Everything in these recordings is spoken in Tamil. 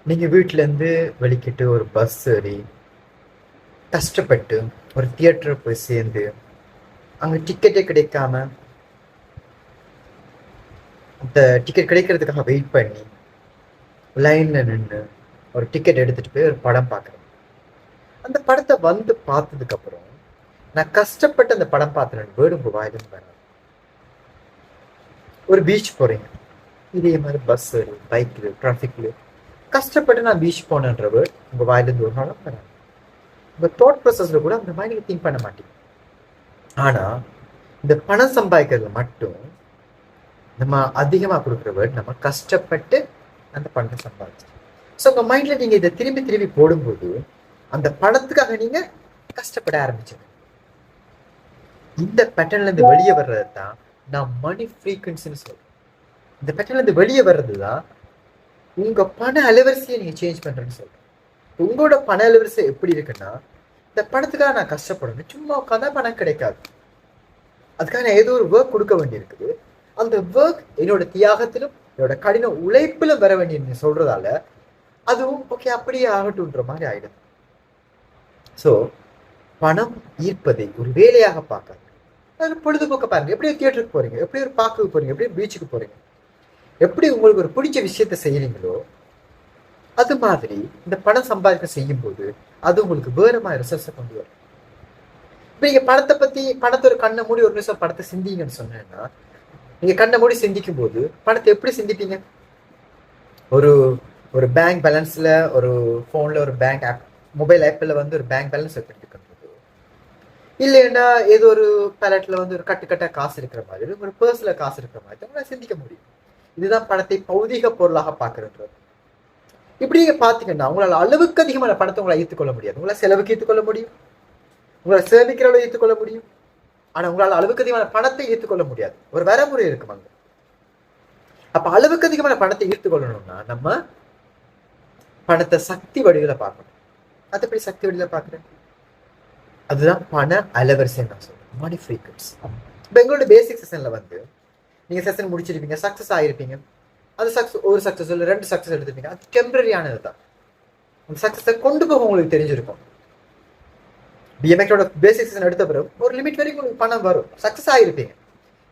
நீங்கள் வீட்டிலேருந்து வெளிக்கிட்டு ஒரு பஸ் ஏறி கஷ்டப்பட்டு ஒரு தியேட்டரை போய் சேர்ந்து அங்கே டிக்கெட்டே கிடைக்காம அந்த டிக்கெட் கிடைக்கிறதுக்காக வெயிட் பண்ணி லைனில் நின்று ஒரு டிக்கெட் எடுத்துகிட்டு போய் ஒரு படம் பார்க்குறேன். அந்த படத்தை வந்து பார்த்ததுக்கப்புறம் நான் கஷ்டப்பட்டு அந்த படம் பார்த்தேன் வேர்டு உங்கள் வாயிலிருந்து வராது. ஒரு பீச் போகிறீங்க, இதே மாதிரி பஸ்ஸு பைக்கில் டிராஃபிக்கில் கஷ்டப்பட்டு நான் பீச் போனேன்ற வேர்ட் உங்கள் வாயிலிருந்து ஒரு நாளும் வராது. உங்கள் தாட் ப்ராசஸில் கூட அந்த மாதிரி நீங்கள் திங்க் பண்ண மாட்டீங்க. ஆனால் இந்த பணம் சம்பாதிக்கிறதுல மட்டும் நம்ம அதிகமாக கொடுக்குற வேர்ட் நம்ம கஷ்டப்பட்டு அந்த பணத்தை சம்பாதிச்சு. ஸோ உங்கள் மைண்டில் நீங்கள் இதை திரும்பி திரும்பி போடும்போது அந்த பணத்துக்காக நீங்கள் கஷ்டப்பட ஆரம்பிச்சிங்க. இந்த பேட்டர்ன்லேருந்து வெளியே வர்றது தான் நான் மணி ஃப்ரீக்வன்சின்னு சொல்கிறேன். இந்த பேட்டர்ன்லேருந்து வெளியே வர்றது தான் உங்கள் பண அலைவரிசையை நீங்கள் சேஞ்ச் பண்ணுறேன்னு சொல்கிறேன். உங்களோட பண அலைவரிசை எப்படி இருக்குன்னா, இந்த பணத்துக்காக நான் கஷ்டப்படணும், சும்மா உட்காந்தா பணம் கிடைக்காது. அதுக்காக நான் ஏதோ ஒரு ஒர்க் கொடுக்க வேண்டியிருக்குது. அந்த ஒர்க் என்னோட தியாகத்திலும் என்னோட கடின உழைப்பிலும் வர வேண்டிய சொல்றதால அதுவும் ஓகே அப்படியே ஆகட்டும்ன்ற மாதிரி ஆயிடுது. ஸோ பணம் ஈர்ப்பதை ஒரு வேலையாக பார்க்காது, பொழுதுபோக்க பாருங்க. எப்படி தியேட்டருக்கு போறீங்க, எப்படி ஒரு பார்க்குக்கு போறீங்க, எப்படி பீச்சுக்கு போறீங்க, எப்படி உங்களுக்கு ஒரு பிடிச்ச விஷயத்த செய்யறீங்களோ அது மாதிரி இந்த பணம் சம்பாதிக்க செய்யும் போது அது உங்களுக்கு வேற மாதிரி ரிசல்ட்ஸை கொண்டு வரும். இப்ப நீங்க பணத்தை ஒரு கண்ணை மூடி ஒரு நிமிஷம் படத்தை சிந்திங்கன்னு சொன்னேன்னா, நீங்க கண்ணை மூடி சிந்திக்கும் போது பணத்தை எப்படி சிந்திப்பீங்க? ஒரு ஒரு பேங்க் பேலன்ஸ்ல, ஒரு போன்ல ஒரு பேங்க் ஆப், மொபைல் ஆப்ல வந்து ஒரு பேங்க் பேலன்ஸ் எப்படி இருக்கிறது, இல்லைன்னா ஏதோ ஒரு பேலட்ல வந்து ஒரு கட்டுக்கட்டா காசு இருக்கிற மாதிரி, ஒரு பர்ஸ்ல காசு இருக்கிற மாதிரி உங்களால் சிந்திக்க முடியும். இதுதான் பணத்தை பௌதிக பொருளாக பார்க்கறது. இப்படி நீங்க பாத்தீங்கன்னா உங்களால் அளவுக்கு அதிகமான பணத்தை உங்களை ஈர்த்துக்கொள்ள முடியாது. உங்களால் செலவுக்கு ஈர்த்துக்கொள்ள முடியும், உங்களால் சேமிக்கிற அளவு ஈர்த்துக்கொள்ள முடியும், ஆனா உங்களால் அளவுக்கு அதிகமான பணத்தை ஈர்த்துக்கொள்ள முடியாது. ஒரு வரமுறை இருக்கும் அங்க. அப்ப அளவுக்கு அதிகமான பணத்தை ஈர்த்துக்கொள்ளணும்னா நம்ம பணத்தை சக்தி வடிவில் பார்க்கணும். அது எப்படி சக்தி வடிவில் பார்க்குறேன்? அதுதான் பண அலைவரிசை நான் சொல்றேன், மணி ஃப்ரீக்வன்சி. இப்போ எங்களோட பேசிக் செஷன்ல வந்து நீங்க செஷன் முடிச்சிருப்பீங்க, சக்சஸ் ஆகிருப்பீங்க. அது ஒரு சக்சஸ் இல்லை, 2 சக்சஸ் எடுத்துப்பீங்க. அது டெம்பரரியானது தான். அந்த சக்சஸை கொண்டு போக உங்களுக்கு தெரிஞ்சிருக்கும். பிஎம்எக்ஸோட பேசிக் செஷன் எடுத்த பிறகு ஒரு லிமிட் வரைக்கும் உங்களுக்கு பணம் வரும், சக்சஸ் ஆகிருப்பீங்க.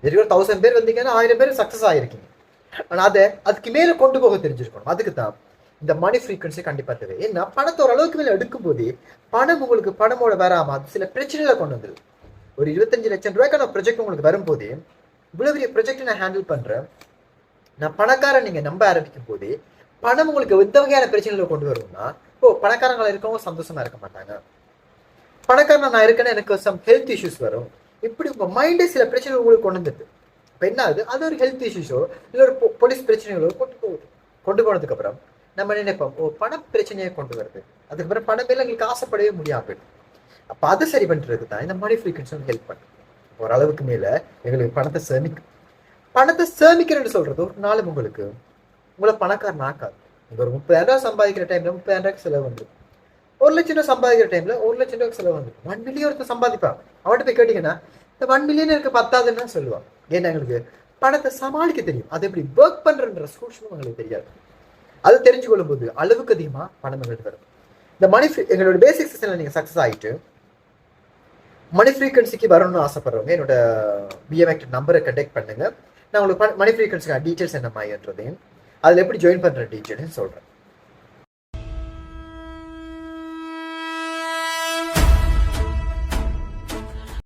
இதுக்கு 1000 பேர் வந்தீங்கன்னா 1000 பேர் சக்சஸ் ஆகிருக்கீங்க. ஆனால் அதை அதுக்கு மேலே கொண்டு போக தெரிஞ்சிருக்கணும். அதுக்கு தான் இந்த மணி ஃப்ரீக்வன்சி கண்டிப்பாக தேவை. ஏன்னா பணத்தை ஒரு அளவுக்கு மேலே எடுக்கும் போதே பணம் உங்களுக்கு பணமோட வராம அது சில பிரச்சனைகளை கொண்டு வந்துடும். ஒரு 25 லட்சம் ரூபாய்க்கான ப்ரொஜெக்ட் உங்களுக்கு வரும்போதே, இவ்வளவு பெரிய ப்ரொஜெக்ட் நான் ஹேண்டில் பண்றேன், நான் பணக்காரன் நீங்க நம்ப ஆரம்பிக்கும் போதே பணம் உங்களுக்கு எந்த வகையான பிரச்சனைகளை கொண்டு வரும்னா, பணக்காரங்களை இருக்கவங்க சந்தோஷமா இருக்க மாட்டாங்க, பணக்காரன் நான் இருக்கேன்னா எனக்கு சம் ஹெல்த் இஷ்யூஸ் வரும். இப்படி உங்க மைண்டே சில பிரச்சனைகள் உங்களுக்கு கொண்டு வந்துட்டு இப்போ என்ன ஆகுது, அது ஒரு ஹெல்த் இஷ்யூஸோ இல்லை ஒரு போலீஸ் பிரச்சனைகளோ கொண்டு போனதுக்கு அப்புறம் நம்ம நினைப்போம், பண பிரச்சனையை கொண்டு வருது, அதுக்கப்புறம் பணம் மேல எங்களுக்கு ஆசைப்படவே முடியாது. அப்போ அதை சரி பண்ணுறதுக்கு தான் இந்த மணி ஃப்ரீக்வன்சி ஹெல்ப் பண்ணும். ஓரளவுக்கு மேல எங்களுக்கு பணத்தை சேமிக்கிறேன்னு சொல்றது ஒரு நாள் உங்களுக்கு உங்களை பணக்காரன் ஆக்காது. நீங்க ஒரு 30,000 சம்பாதிக்கிற டைம்ல 30,000 செலவு வந்துடும். 1 லட்சம் ரூபாய் சம்பாதிக்கிற டைம்ல 1 லட்சம் ரூபாய்க்கு செலவு வந்துடும். 1 மில்லியன் ஒருத்தர் சம்பாதிப்பான், அவன்கிட்ட போய் கேட்டீங்கன்னா இந்த 1 மில்லியன் எனக்கு பத்தாதுன்னு சொல்லுவான். ஏன்னா எங்களுக்கு பணத்தை சமாளிக்க தெரியும், அது எப்படி ஒர்க் பண்றன்ற சூட்சமும் எங்களுக்கு தெரியாது. அது தெரிஞ்சு கொள்ளும் போது அளவுக்கு அதிகமா பணம் எங்களுக்கு வரும். இந்த மணி எங்களோட பேசிக் செஷன்ல நீங்க சக்சஸ் ஆகிட்டு மணி ஃப்ரீக்வன்சிக்கு வரணும்னு ஆசைப்படுறவங்க என்னோட பிஎம்எக்ட் நம்பரை கண்டெக்ட் பண்ணுங்க. நான் உங்களுக்கு மணி ஃப்ரீக்வன்சிக்கான டீட்டெயில்ஸ் என்ன மாதிரின்றதையும் அதில் எப்படி ஜாயின் பண்ற டீட்டெயில்ஸ் சொல்றேன்.